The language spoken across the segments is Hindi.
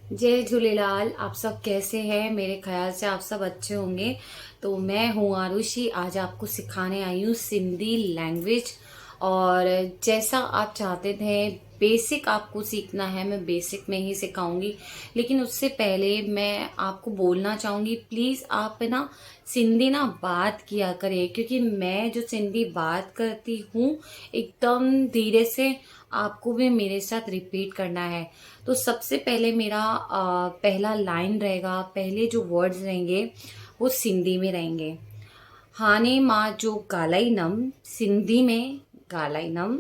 जय झूलेलाल। आप सब कैसे हैं? मेरे ख्याल से आप सब अच्छे होंगे। तो मैं हूँ आरुषि, आज आपको सिखाने आई हूँ सिंधी लैंग्वेज। और जैसा आप चाहते थे, बेसिक आपको सीखना है, मैं बेसिक में ही सिखाऊंगी। लेकिन उससे पहले मैं आपको बोलना चाहूँगी, प्लीज़ आप ना सिंधी ना बात किया करें, क्योंकि मैं जो सिंधी बात करती हूँ एकदम धीरे से आपको भी मेरे साथ रिपीट करना है। तो सबसे पहले मेरा पहला लाइन रहेगा, पहले जो वर्ड्स रहेंगे वो सिंधी में रहेंगे। हाने माँ जो गालाइनम, सिंधी में गालाइनम।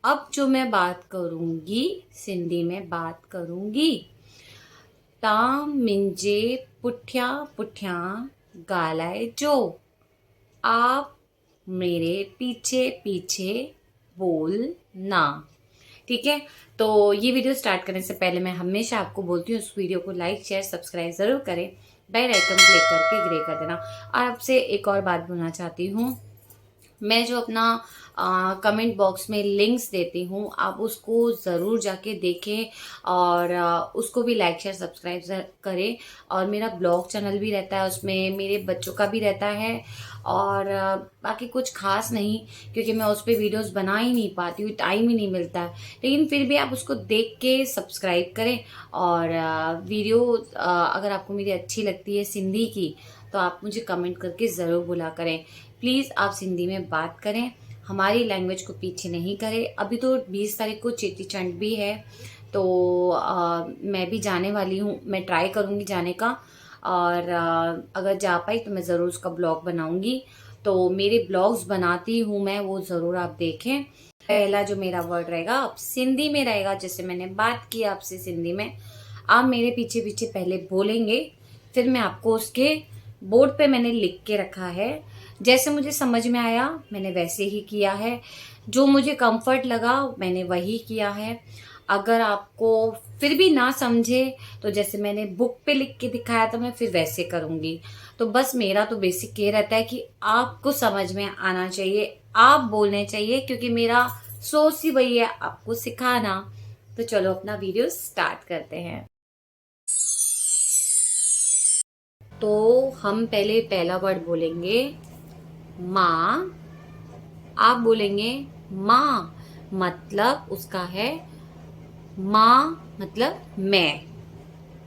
अब जो मैं बात करूंगी सिंधी में बात करूंगी। ता मिंजे पुठिया पुठिया गालाए जो, आप मेरे पीछे पीछे बोलना। ठीक है। तो ये वीडियो स्टार्ट करने से पहले मैं हमेशा आपको बोलती हूँ, उस वीडियो को लाइक शेयर सब्सक्राइब जरूर करें, बेल आइकन क्लिक करके ग्रे कर देना। और आपसे एक और बात बोलना चाहती हूँ, मैं जो अपना कमेंट बॉक्स में लिंक्स देती हूँ, आप उसको ज़रूर जाके देखें और उसको भी लाइक शेयर सब्सक्राइब करें। और मेरा ब्लॉग चैनल भी रहता है, उसमें मेरे बच्चों का भी रहता है। और बाकी कुछ खास नहीं, क्योंकि मैं उस पर वीडियोस बना ही नहीं पाती हूँ, टाइम ही नहीं मिलता है। लेकिन फिर भी आप उसको देख के सब्सक्राइब करें। और वीडियो अगर आपको मेरी अच्छी लगती है सिंधी की, तो आप मुझे कमेंट करके ज़रूर बोला करें। प्लीज़ आप सिंधी में बात करें, हमारी लैंग्वेज को पीछे नहीं करें। अभी तो 20 तारीख को चेटी चंड भी है, तो मैं भी जाने वाली हूँ, मैं ट्राई करूँगी जाने का। और अगर जा पाई तो मैं ज़रूर उसका ब्लॉग बनाऊँगी। तो मेरे ब्लॉग्स बनाती हूँ मैं, वो ज़रूर आप देखें। पहला जो मेरा वर्ड रहेगा अब सिंधी में रहेगा, जैसे मैंने बात की आपसे सिंधी में। आप मेरे पीछे पीछे पहले बोलेंगे, फिर मैं आपको उसके बोर्ड पे मैंने लिख के रखा है, जैसे मुझे समझ में आया मैंने वैसे ही किया है, जो मुझे कंफर्ट लगा मैंने वही किया है। अगर आपको फिर भी ना समझे, तो जैसे मैंने बुक पे लिख के दिखाया था मैं फिर वैसे करूँगी। तो बस मेरा तो बेसिक ये रहता है कि आपको समझ में आना चाहिए, आप बोलने चाहिए, क्योंकि मेरा सोच ही वही है, आपको सिखाना। तो चलो अपना वीडियो स्टार्ट करते हैं। तो हम पहले पहला वर्ड बोलेंगे माँ। आप बोलेंगे माँ, मतलब उसका है माँ मतलब मैं।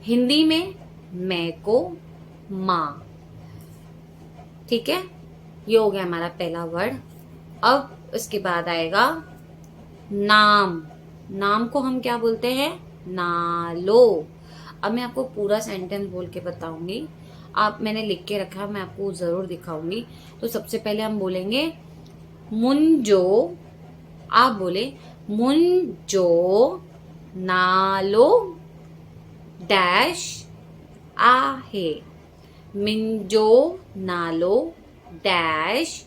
हिंदी में मैं को माँ। ठीक है, ये हो गया हमारा पहला वर्ड। अब उसके बाद आएगा नाम। नाम को हम क्या बोलते हैं? नालो। अब मैं आपको पूरा सेंटेंस बोल के बताऊंगी, आप मैंने लिख के रखा है, मैं आपको जरूर दिखाऊंगी। तो सबसे पहले हम बोलेंगे मुंजो। आप बोले मुंजो नालो डैश आहे। मिंजो नालो डैश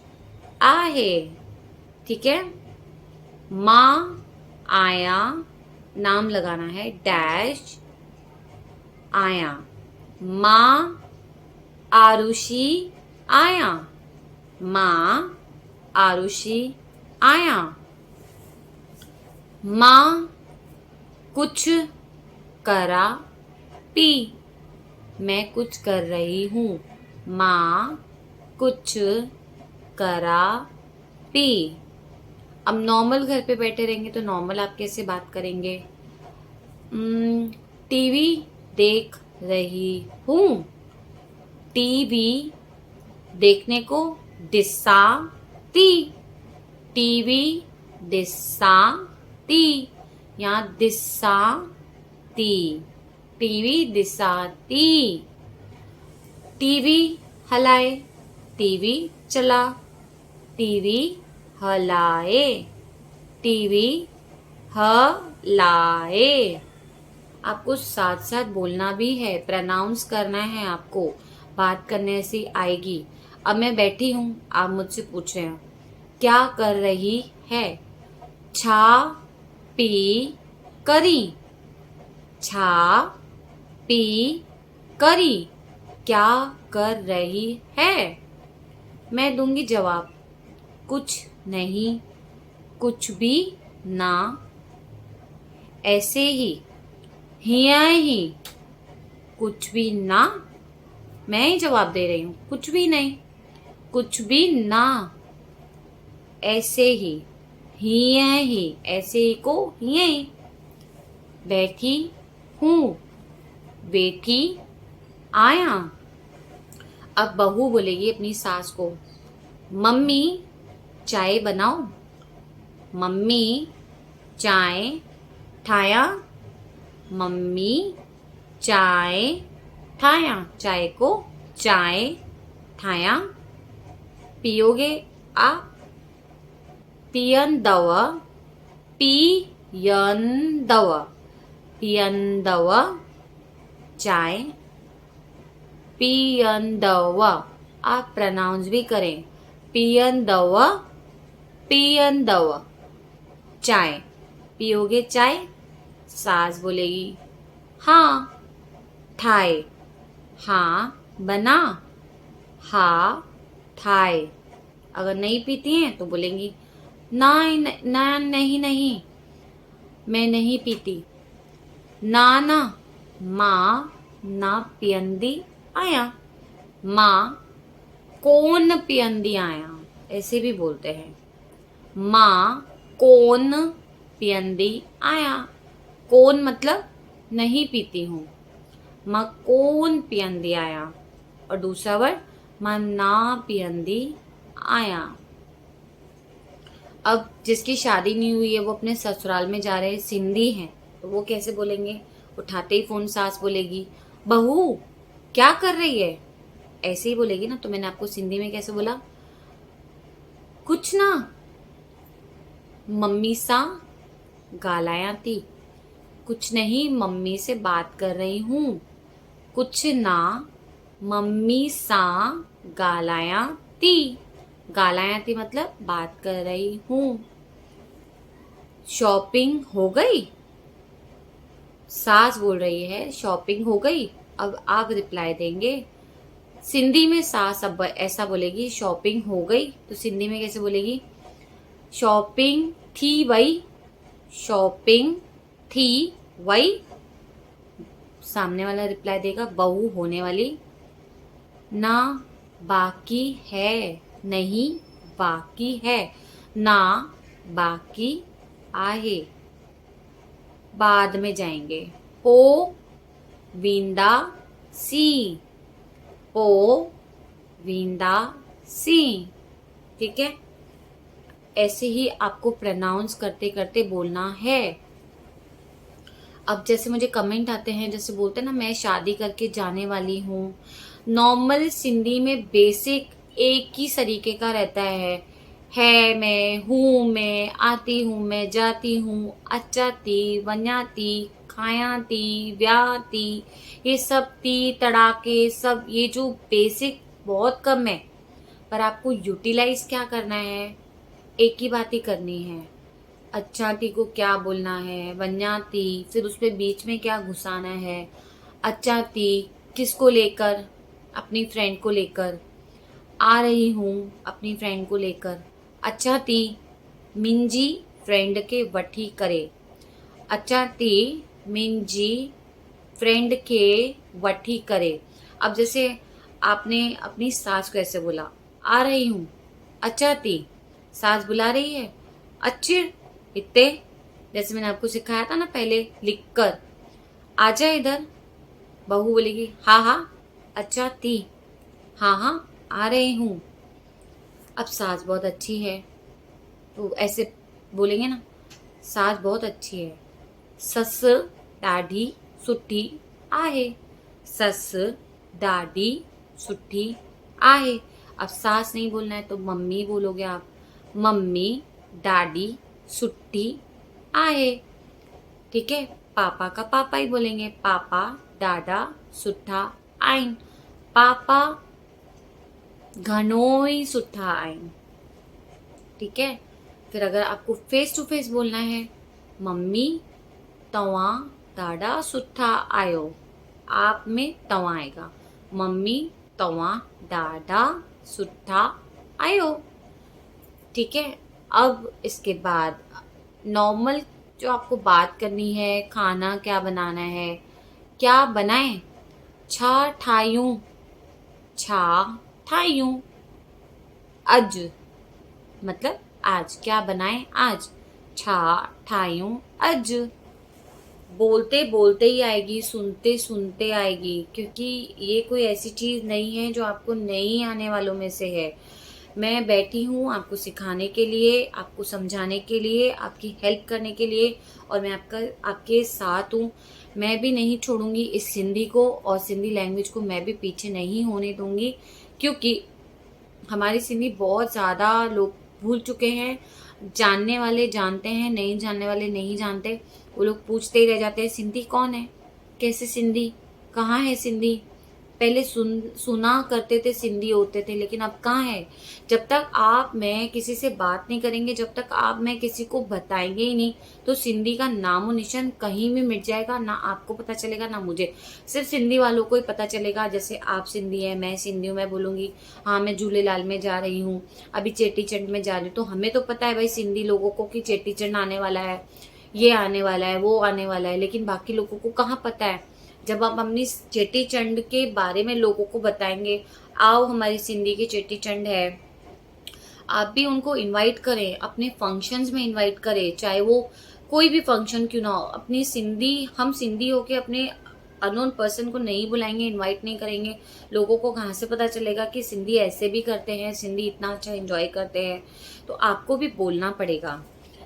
आहे। ठीक है। माँ आया, नाम लगाना है, डैश आया। माँ आरुषि आया। माँ आरुषि आया। माँ कुछ करा पी। मैं कुछ कर रही हूँ। माँ कुछ करा पी। अब नॉर्मल घर पे बैठे रहेंगे तो नॉर्मल आप कैसे बात करेंगे? टीवी देख रही हूँ। टीवी देखने को दिसा ती। टीवी दिसा ती, यहाँ दिसा ती। टीवी दिसा ती। टीवी हलाए, टीवी चला। टीवी हलाए, टीवी हलाए। आपको साथ साथ बोलना भी है, प्रोनाउंस करना है आपको, बात करने से आएगी। अब मैं बैठी हूँ, आप मुझसे पूछ रहे हैं क्या कर रही है? छा पी करी। छा पी करी, क्या कर रही है? मैं दूंगी जवाब कुछ नहीं, कुछ भी ना, ऐसे ही, हिया ही, कुछ भी ना, मैं ही जवाब दे रही हूँ, कुछ भी नहीं, कुछ भी ना, ऐसे ही, ऐसे ही को ही, बैठी हूँ, बैठी आया। अब बहू बोलेगी अपनी सास को, मम्मी चाय बनाओ, मम्मी चाय ठाया, मम्मी चाय ठाया, चाय को चाय ठाया। पियोगे आप, पियंदव, पियंदव, पियंदव चाय, पियंदव। आप प्रोनाउंस भी करें, पियंदव, पियंदव चाय। पियोगे चाय? सास बोलेगी हाँ ठाए, हाँ बना, हाँ ठाए। अगर नहीं पीती हैं तो बोलेंगी ना ना, नहीं नहीं, मैं नहीं पीती, ना ना, माँ ना पियंदी आया, माँ कौन पियंदी आया, ऐसे भी बोलते हैं, माँ कौन पियंदी आया। कौन मतलब नहीं पीती हूँ, माँ कौन पियंदी आया। और दूसरा वर्ड, माँ ना पियंदी आया। अब जिसकी शादी नहीं हुई है वो अपने ससुराल में जा रहे हैं, सिंधी हैं, तो वो कैसे बोलेंगे? उठाते ही फोन सास बोलेगी, बहू क्या कर रही है, ऐसे ही बोलेगी ना। तो मैंने आपको सिंधी में कैसे बोला, कुछ ना, मम्मी सा गालाया थी, कुछ नहीं मम्मी से बात कर रही हूँ, कुछ ना मम्मी सा गालाया थी, गालाया थी मतलब बात कर रही हूँ। शॉपिंग हो गई, सास बोल रही है शॉपिंग हो गई। अब आप रिप्लाई देंगे, सिंधी में सास अब ऐसा बोलेगी शॉपिंग हो गई, तो सिंधी में कैसे बोलेगी, शॉपिंग थी वई, शॉपिंग थी वई। सामने वाला रिप्लाई देगा, बहू होने वाली, ना बाकी है, नहीं बाकी है, ना बाकी आहे, बाद में जाएंगे, हो वींदा सी, हो वींदा सी। ठीक है, ऐसे ही आपको प्रोनाउंस करते करते बोलना है। अब जैसे मुझे कमेंट आते हैं, जैसे बोलते हैं ना, मैं शादी करके जाने वाली हूँ, नॉर्मल सिंधी में बेसिक एक ही तरीके का रहता है मैं, हूँ मैं, आती हूँ मैं, जाती हूँ, अचाती, वञाती, खायाती, व्याती, ये सब ती तड़ाके सब, ये जो बेसिक बहुत कम है, पर आपको यूटिलाइज क्या करना है, एक ही बात ही करनी है। अच्छाती को क्या बोलना है, वन्याती, फिर उसमें बीच में क्या घुसाना है। अच्छाती किसको लेकर, अपनी फ्रेंड को लेकर, आ रही हूँ अपनी फ्रेंड को लेकर। अच्छाती मिंजी फ्रेंड के वठी करे, अच्छाती मिंजी फ्रेंड के वठी करे। अब जैसे आपने अपनी सास को ऐसे बोला, आ रही हूँ, अच्छाती, सास बुला रही है, अच्छे इतने, जैसे मैंने आपको सिखाया था ना पहले लिख कर, आजा इधर। बहू बोलेगी हाँ हाँ, अच्छा ती, हाँ हाँ आ रही हूँ। अब सास बहुत अच्छी है तो ऐसे बोलेंगे ना, सास बहुत अच्छी है, सस ॾाढी सुठी आहे, सस ॾाढी सुठी आहे। अब सास नहीं बोलना है तो मम्मी बोलोगे आप, मम्मी ॾाढी सुठी आहे। ठीक है, पापा का पापा ही बोलेंगे, पापा ॾाढा सुठा आहिनि, पापा घणोई सुठा आहिनि। ठीक है, फिर अगर आपको फेस टू फेस बोलना है, मम्मी तव्हां ॾाढा सुठा आयो, आप में तव्हां आएगा, मम्मी तव्हां ॾाढा सुठा आयो। ठीक है, अब इसके बाद नॉर्मल जो आपको बात करनी है, खाना क्या बनाना है, क्या बनाएं, छा ठायूं, छा ठायूं। अज मतलब आज, क्या बनाए आज, छा ठायूं अज। बोलते बोलते ही आएगी, सुनते सुनते आएगी, क्योंकि ये कोई ऐसी चीज नहीं है जो आपको नहीं आने वालों में से है। मैं बैठी हूँ आपको सिखाने के लिए, आपको समझाने के लिए, आपकी हेल्प करने के लिए, और मैं आपके साथ हूँ। मैं भी नहीं छोड़ूंगी इस सिंधी को, और सिंधी लैंग्वेज को मैं भी पीछे नहीं होने दूंगी, क्योंकि हमारी सिंधी बहुत ज़्यादा लोग भूल चुके हैं। जानने वाले जानते हैं, नहीं जानने वाले नहीं जानते। वो लोग पूछते ही रह जाते हैं, सिंधी कौन है, कैसे सिंधी, कहाँ है सिंधी। पहले सुना करते थे सिंधी होते थे, लेकिन अब कहाँ है। जब तक आप मैं किसी से बात नहीं करेंगे, जब तक आप मैं किसी को बताएंगे ही नहीं, तो सिंधी का नामो निशान कहीं भी मिट जाएगा। ना आपको पता चलेगा ना मुझे, सिर्फ सिंधी वालों को ही पता चलेगा। जैसे आप सिंधी है, मैं सिंधी हूँ, मैं बोलूंगी हाँ मैं झूलेलाल में जा रही हूँ, अभी चेटी चंड में जा रही हूँ, तो हमें तो पता है भाई सिंधी लोगों को कि चेटी चंड आने वाला है, ये आने वाला है, वो आने वाला है, लेकिन बाकी लोगों को कहाँ पता है। जब आप अपनी चेटी चंड के बारे में लोगों को बताएंगे, आओ हमारी सिंधी की चेटी चंड है, आप भी उनको इनवाइट करें, अपने फंक्शंस में इनवाइट करें, चाहे वो कोई भी फंक्शन क्यों ना हो। अपनी सिंधी, हम सिंधी होके अपने अननोन पर्सन को नहीं बुलाएंगे, इनवाइट नहीं करेंगे, लोगों को कहाँ से पता चलेगा कि सिंधी ऐसे भी करते हैं, सिंधी इतना अच्छा एंजॉय करते हैं। तो आपको भी बोलना पड़ेगा।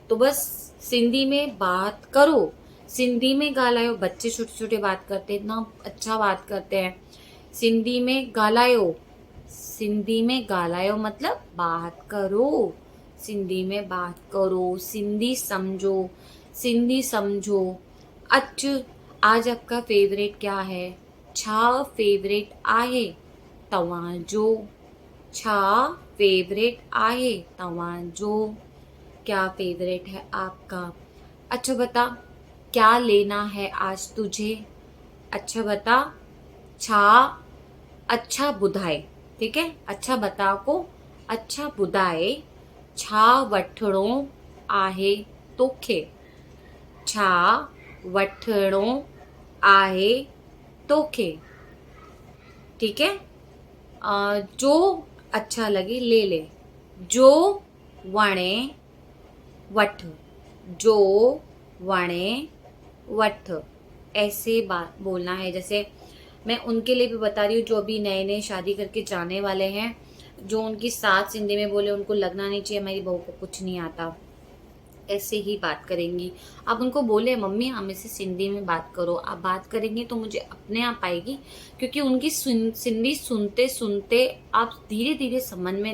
तो बस सिंधी में बात करो, सिंधी में ॻाल्हायो। बच्चे छोटे छोटे बात करते हैं, इतना अच्छा बात करते हैं। सिंधी में ॻाल्हायो, सिंधी में ॻाल्हायो मतलब बात करो, सिंधी में बात करो, सिंधी समझो, सिंधी समझो। अच, आज आपका फेवरेट क्या है, छा फेवरेट आहे तव्हांजो, छा फेवरेट आहे तव्हांजो, क्या फेवरेट है आपका। अच्छा बता, क्या लेना है आज तुझे, अच्छा बता, छा अच्छा ॿुधाए। ठीक है, अच्छा बता को अच्छा ॿुधाए, छा वठिणो आहे तोखे, छा वठिणो आहे तोखे। ठीक है, जो अच्छा लगे ले ले, जो वणे वठ, जो वणे वठ। ऐसे बात बोलना है। जैसे मैं उनके लिए भी बता रही हूँ जो अभी नए नए शादी करके जाने वाले हैं, जो उनकी सास सिंधी में बोले, उनको लगना नहीं चाहिए मेरी बहू को कुछ नहीं आता। ऐसे ही बात करेंगी। आप उनको बोले मम्मी हमें से सिंधी में बात करो, आप बात करेंगे तो मुझे अपने आप आएगी, क्योंकि उनकी सिंधी सुनते सुनते आप धीरे धीरे समझ में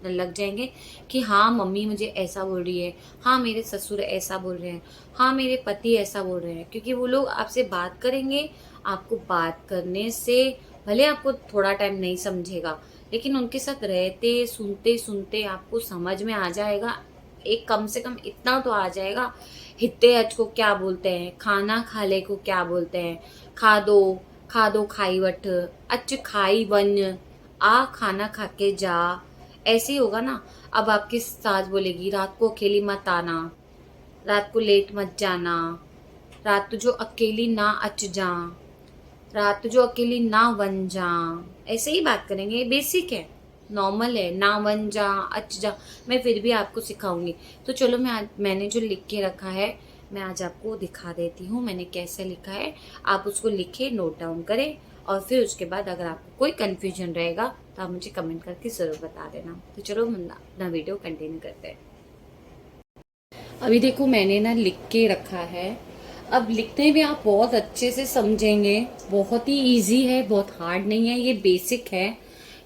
लग जाएंगे कि हाँ मम्मी मुझे ऐसा बोल रही है, हाँ मेरे ससुर ऐसा बोल रहे हैं, हाँ मेरे पति ऐसा बोल रहे हैं। क्योंकि वो लोग आपसे बात करेंगे, आपको बात करने से भले आपको थोड़ा टाइम नहीं समझेगा, लेकिन उनके साथ रहते सुनते सुनते आपको समझ में आ जाएगा। एक कम से कम इतना तो आ जाएगा, हिते अच को क्या बोलते हैं, खाना खाले को क्या बोलते हैं, खादो खादो खाई वठ, अच खाई वन, आ खाना खा के जा। ऐसे ही होगा ना। अब आपकी सास बोलेगी रात को अकेली मत आना, रात को लेट मत जाना, रात जो अकेली ना अच जा, रात जो अकेली ना वन जा। ऐसे ही बात करेंगे, ये बेसिक है, नॉर्मल है। ना वन जा, अच जा, मैं फिर भी आपको सिखाऊंगी। तो चलो मैंने जो लिख के रखा है मैं आज आपको दिखा देती हूँ, मैंने कैसे लिखा है। आप उसको लिखे, नोट डाउन करें, और फिर उसके बाद अगर आपको कोई कंफ्यूजन रहेगा तो आप मुझे कमेंट करके ज़रूर बता देना। तो चलो हम अपना वीडियो कंटिन्यू करते हैं। अभी देखो मैंने ना लिख के रखा है। अब लिखने में आप बहुत अच्छे से समझेंगे, बहुत ही इजी है, बहुत हार्ड नहीं है, ये बेसिक है।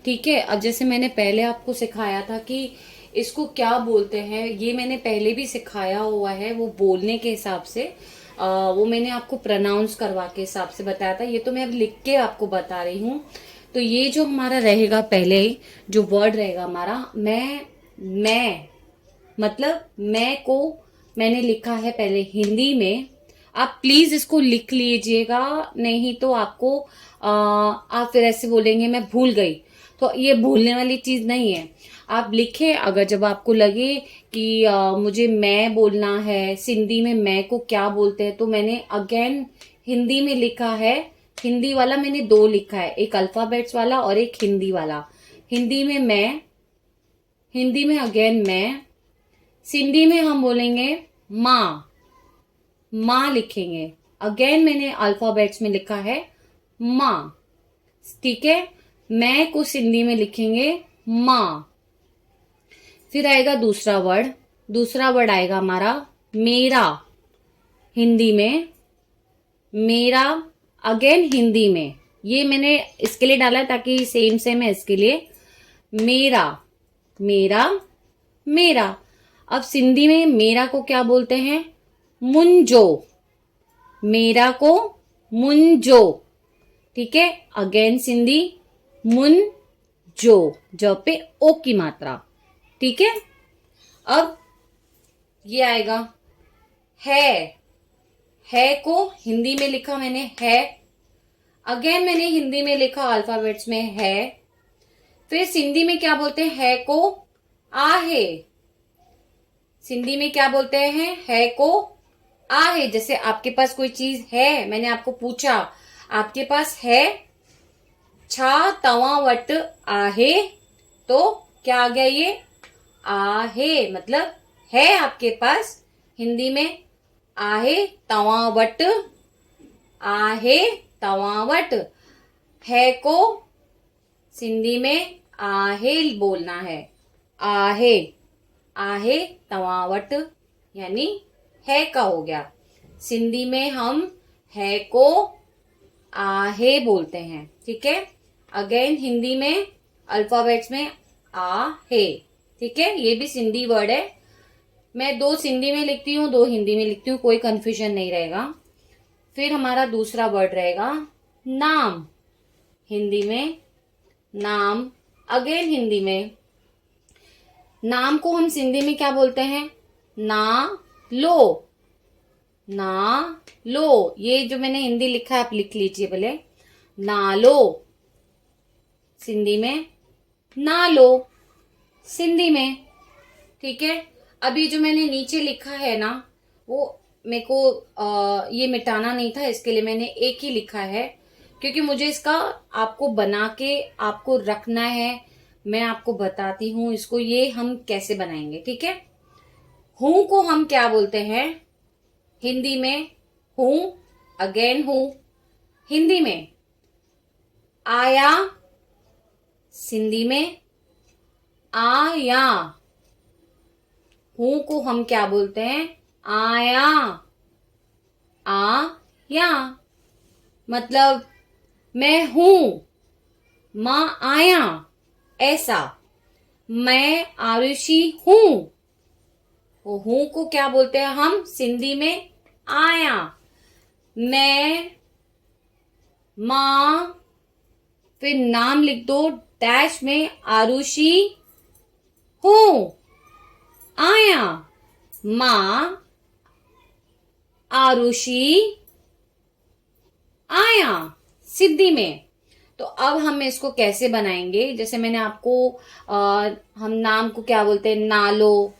ठीक है, अब जैसे मैंने पहले आपको सिखाया था कि इसको क्या बोलते हैं, ये मैंने पहले भी सिखाया हुआ है, वो बोलने के हिसाब से वो मैंने आपको प्रोनाउंस करवा के हिसाब से बताया था। ये तो मैं अब लिख के आपको बता रही हूँ। तो ये जो हमारा रहेगा, पहले जो वर्ड रहेगा हमारा, मैं मतलब मैं को मैंने लिखा है पहले हिंदी में। आप प्लीज इसको लिख लीजिएगा, नहीं तो आपको आप फिर ऐसे बोलेंगे मैं भूल गई, तो ये भूलने वाली चीज नहीं है। आप लिखे, अगर जब आपको लगे कि मुझे मैं बोलना है, सिंधी में मैं को क्या बोलते हैं, तो मैंने अगेन हिंदी में लिखा है हिंदी वाला मैंने दो लिखा है, एक अल्फाबेट्स वाला और एक हिंदी वाला। हिंदी में मैं, हिंदी में अगेन मैं, सिंधी में हम बोलेंगे माँ, माँ लिखेंगे। अगेन मैंने अल्फाबेट्स में लिखा है माँ, ठीक है। मैं को सिंधी में लिखेंगे माँ। फिर आएगा दूसरा वर्ड, दूसरा वर्ड आएगा हमारा मेरा, हिंदी में मेरा, अगेन हिंदी में। ये मैंने इसके लिए डाला ताकि सेम सेम है इसके लिए। मेरा, मेरा, मेरा। अब सिंधी में मेरा को क्या बोलते हैं? मुंजो, मेरा को मुंजो, ठीक है। अगेन सिंधी मुंजो, ज पे ओ की मात्रा, ठीक है। अब ये आएगा है को हिंदी में लिखा मैंने है, अगेन मैंने हिंदी में लिखा अल्फाबेट्स में है। फिर सिंधी में क्या बोलते हैं? है को आहे, सिंधी में क्या बोलते हैं? है को आहे। जैसे आपके पास कोई चीज है, मैंने आपको पूछा आपके पास है, छा तवा वट आहे, तो क्या आ गया? ये आहे, मतलब है आपके पास। हिंदी में आहे तवा वट, आहे तवा वट। है को सिंधी में आहे बोलना है, आहे, आहे तवा वट, यानी है का हो गया। सिंधी में हम है को आहे बोलते हैं, ठीक है। अगेन हिंदी में अल्फाबेट्स में आहे, ठीक है। ये भी सिंधी वर्ड है। मैं दो सिंधी में लिखती हूँ, दो हिंदी में लिखती हूँ, कोई कंफ्यूजन नहीं रहेगा। फिर हमारा दूसरा वर्ड रहेगा नाम, हिंदी में नाम, अगेन हिंदी में नाम को हम सिंधी में क्या बोलते हैं? ना लो, ना लो। ये जो मैंने हिंदी लिखा है आप लिख लीजिए भले। ना लो, सिंधी में ना लो, सिंधी में, ठीक है। अभी जो मैंने नीचे लिखा है ना, वो मेरे को ये मिटाना नहीं था, इसके लिए मैंने एक ही लिखा है, क्योंकि मुझे इसका आपको बना के आपको रखना है। मैं आपको बताती हूँ इसको, ये हम कैसे बनाएंगे, ठीक है। हूं को हम क्या बोलते हैं? हिंदी में हूं, अगेन हूं, हिंदी में आया, सिंधी में आया। हूं को हम क्या बोलते हैं? आया, आया, मतलब मैं हूं, मां आया, ऐसा। मैं आरुषि हूं, वो हूं को क्या बोलते हैं हम सिंधी में? आया। मैं, मां, फिर नाम लिख दो डैश में, आरुषि हूं, आया, मां, आरुषि, आया, सिद्धि में। तो अब हम इसको कैसे बनाएंगे? जैसे मैंने आपको हम नाम को क्या बोलते हैं? नालो।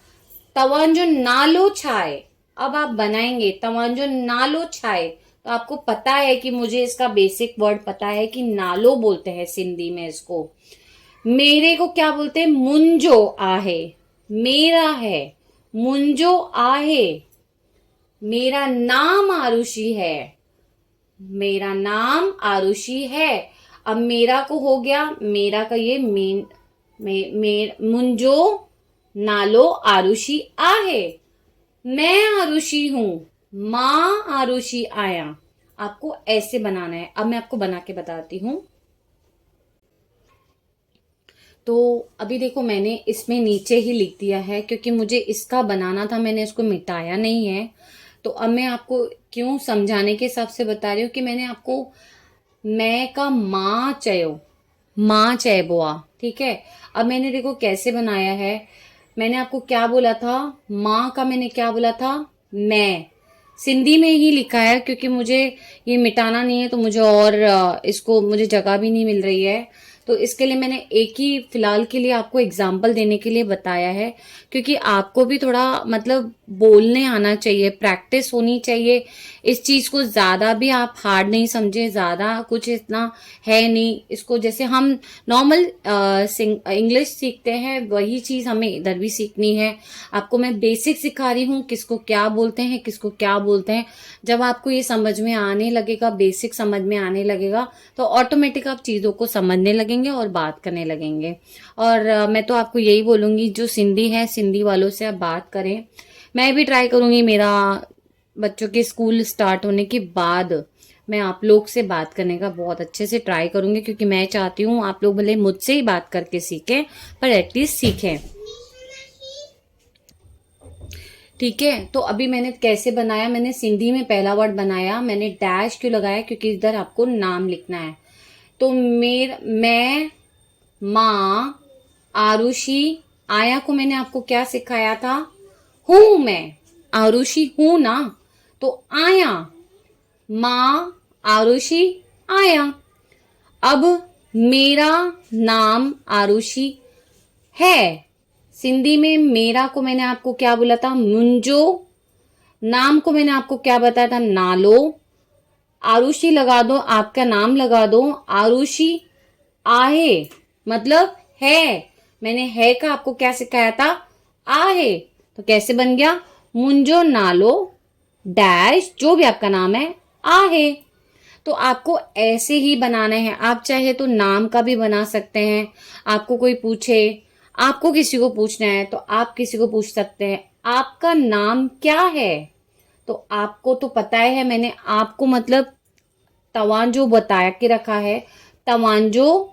तवन जो नालो छाए, अब आप बनाएंगे तवन जो नालो छाए, तो आपको पता है कि मुझे इसका बेसिक वर्ड पता है कि नालो बोलते हैं सिंधी में इसको। मेरे को क्या बोलते हैं? मुंजो आहे, मेरा है, मुंजो आहे। मेरा नाम आरुषि है, मेरा नाम आरुषि है। अब मेरा को हो गया, मेरा का ये मुंजो नालो आरुषि आहे। मैं आरुषि हूं, मां आरुषि आया। आपको ऐसे बनाना है। अब मैं आपको बना के बताती हूं। तो अभी देखो मैंने इसमें नीचे ही लिख दिया है, क्योंकि मुझे इसका बनाना था, मैंने इसको मिटाया नहीं है। तो अब मैं आपको क्यों समझाने के हिसाब से बता रही हूँ कि मैंने आपको मैं का मां चयो, मां चयबो आ, ठीक है। अब मैंने देखो कैसे बनाया है। मैंने आपको क्या बोला था? मां का मैंने क्या बोला था? मैं। सिंधी में ही लिखा है, क्योंकि मुझे ये मिटाना नहीं है, तो मुझे और इसको मुझे जगह भी नहीं मिल रही है। तो इसके लिए मैंने एक ही फिलहाल के लिए आपको एग्जाम्पल देने के लिए बताया है, क्योंकि आपको भी थोड़ा मतलब बोलने आना चाहिए, प्रैक्टिस होनी चाहिए इस चीज को। ज्यादा भी आप हार्ड नहीं समझे, ज्यादा कुछ इतना है नहीं इसको। जैसे हम नॉर्मल इंग्लिश सीखते हैं वही चीज हमें इधर भी सीखनी है। आपको मैं बेसिक सिखा रही हूँ, किसको क्या बोलते हैं, किसको क्या बोलते हैं। जब आपको ये समझ में आने लगेगा, बेसिक समझ में आने लगेगा, तो ऑटोमेटिक आप चीजों को समझने लगेंगे और बात करने लगेंगे। और मैं तो आपको यही बोलूंगी, जो सिंधी है सिंधी वालों से आप बात करें। मैं भी ट्राई करूंगी, मेरा बच्चों के स्कूल स्टार्ट होने के बाद मैं आप लोग से बात करने का बहुत अच्छे से ट्राई करूंगी, क्योंकि मैं चाहती हूँ आप लोग भले मुझसे ही बात करके सीखें, पर एटलीस्ट सीखें। ठीक है, तो अभी मैंने कैसे बनाया, मैंने सिंधी में पहला वर्ड बनाया। मैंने डैश क्यों लगाया, क्योंकि इधर आपको नाम लिखना है। तो मैं, माँ, आरुषि, आया को मैंने आपको क्या सिखाया था, हूं मैं, आरुषि हूं ना, तो आया, माँ, आरुषि, आया। अब मेरा नाम आरुषि है। सिंधी में मेरा को मैंने आपको क्या बोला था, मुंजो। नाम को मैंने आपको क्या बताया था, नालो। आरुषि लगा दो, आपका नाम लगा दो, आरुषि आहे मतलब है। मैंने है का आपको क्या सिखाया था, आहे। तो कैसे बन गया, मुंजो नालो डैश, जो भी आपका नाम है, आहे। तो आपको ऐसे ही बनाना है। आप चाहे तो नाम का भी बना सकते हैं। आपको कोई पूछे, आपको किसी को पूछना है तो आप किसी को पूछ सकते हैं, आपका नाम क्या है। तो आपको तो पता है, मैंने आपको मतलब तवांजो बताया के रखा है। तवांजो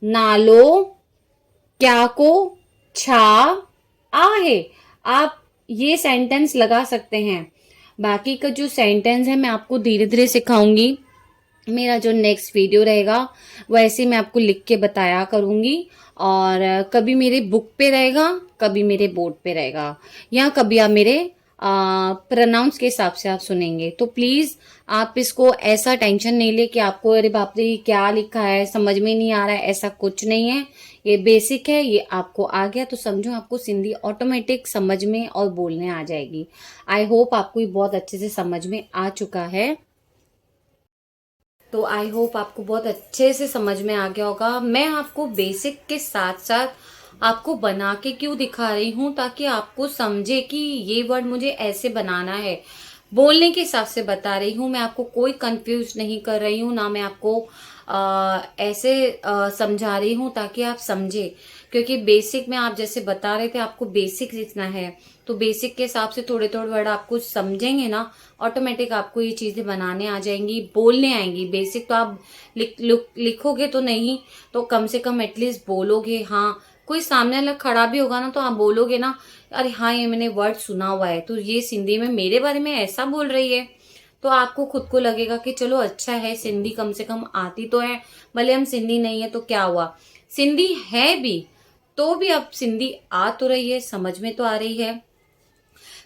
नालो क्या को छा आहे। आप ये सेंटेंस लगा सकते हैं। बाकी का जो सेंटेंस है मैं आपको धीरे धीरे सिखाऊंगी। मेरा जो नेक्स्ट वीडियो रहेगा वैसे मैं आपको लिख के बताया करूंगी। और कभी मेरे बुक पे रहेगा, कभी मेरे बोर्ड पे रहेगा, या कभी आप मेरे प्रोनाउंस के हिसाब से आप सुनेंगे। तो प्लीज आप इसको ऐसा टेंशन नहीं ले कि आपको अरे बाप रे क्या लिखा है समझ में नहीं आ रहा है, ऐसा कुछ नहीं है। ये बेसिक है, ये आपको आ गया तो समझो आपको सिंधी ऑटोमेटिक समझ में और बोलने आ जाएगी। आई होप आपको ये बहुत अच्छे से समझ में आ चुका है। तो आई होप आपको बहुत अच्छे से समझ में आ गया होगा। मैं आपको बेसिक के साथ साथ आपको बना के क्यों दिखा रही हूँ, ताकि आपको समझे कि ये वर्ड मुझे ऐसे बनाना है। बोलने के हिसाब से बता रही हूँ, मैं आपको कोई कंफ्यूज नहीं कर रही हूँ, ना मैं आपको ऐसे समझा रही हूँ ताकि आप समझे। क्योंकि बेसिक में आप जैसे बता रहे थे आपको बेसिक सीखना है, तो बेसिक के हिसाब से थोड़े थोड़े वर्ड आपको समझेंगे ना, ऑटोमेटिक आपको ये चीजें बनाने आ जाएंगी, बोलने आएंगी। बेसिक तो आप लिखोगे तो नहीं, तो कम से कम एटलीस्ट बोलोगे। हाँ, कोई सामने वाला खड़ा भी होगा ना तो आप बोलोगे ना, अरे हाँ ये मैंने वर्ड सुना हुआ है, तो ये सिंधी में मेरे बारे में ऐसा बोल रही है। तो आपको खुद को लगेगा कि चलो अच्छा है, सिंधी कम से कम आती तो है। भले हम सिंधी नहीं है तो क्या हुआ, सिंधी है भी तो भी अब सिंधी आ तो रही है, समझ में तो आ रही है।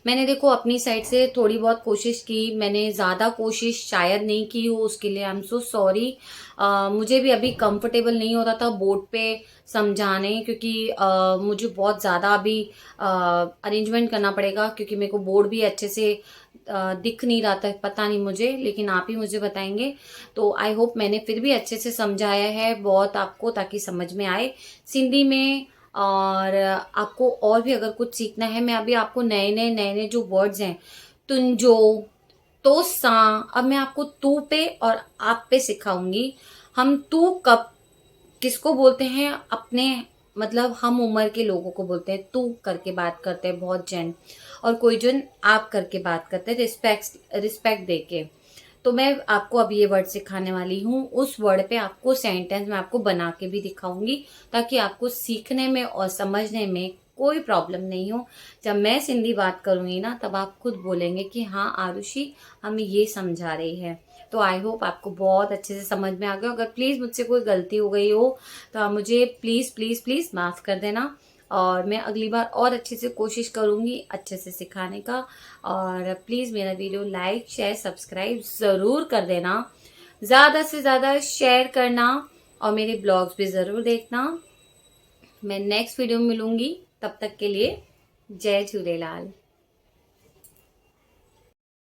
मैंने देखो अपनी साइड से थोड़ी बहुत कोशिश की, मैंने ज्यादा कोशिश शायद नहीं की हो, उसके लिए आई एम सो सॉरी। मुझे भी अभी कंफर्टेबल नहीं हो रहा था बोर्ड पे समझाने, क्योंकि मुझे बहुत ज्यादा अभी अरेंजमेंट करना पड़ेगा, क्योंकि मेरे को बोर्ड भी अच्छे से दिख नहीं रहा था, पता नहीं मुझे, लेकिन आप ही मुझे बताएंगे। तो आई होप मैंने फिर भी अच्छे से समझाया है बहुत आपको, ताकि समझ में आए सिंधी में। और आपको और भी अगर कुछ सीखना है, मैं अभी आपको नए नए जो वर्ड्स हैं, तुंजो, तो सा, अब मैं आपको तू पे और आप पे सिखाऊंगी। हम तू कब किसको बोलते हैं, अपने मतलब हम उम्र के लोगों को बोलते हैं, तू करके बात करते हैं बहुत जन, और कोई जन आप करके बात करते हैं, रिस्पेक्ट देके। तो मैं आपको अब ये वर्ड सिखाने वाली हूँ। उस वर्ड पे आपको सेंटेंस में आपको बना के भी दिखाऊंगी, ताकि आपको सीखने में और समझने में कोई प्रॉब्लम नहीं हो। जब मैं सिंधी बात करूंगी ना, तब आप खुद बोलेंगे कि हाँ आरुषि हमें ये समझा रही है। तो आई होप आपको बहुत अच्छे से समझ में आ गया। अगर प्लीज मुझसे कोई गलती हो गई हो तो आप मुझे प्लीज प्लीज प्लीज माफ कर देना, और मैं अगली बार और अच्छे से कोशिश करूंगी अच्छे से सिखाने का। और प्लीज मेरा वीडियो लाइक शेयर सब्सक्राइब जरूर कर देना, ज्यादा से ज्यादा शेयर करना, और मेरे ब्लॉग्स भी ज़रूर देखना। मैं नेक्स्ट वीडियो में मिलूंगी, तब तक के लिए जय झूलेलाल।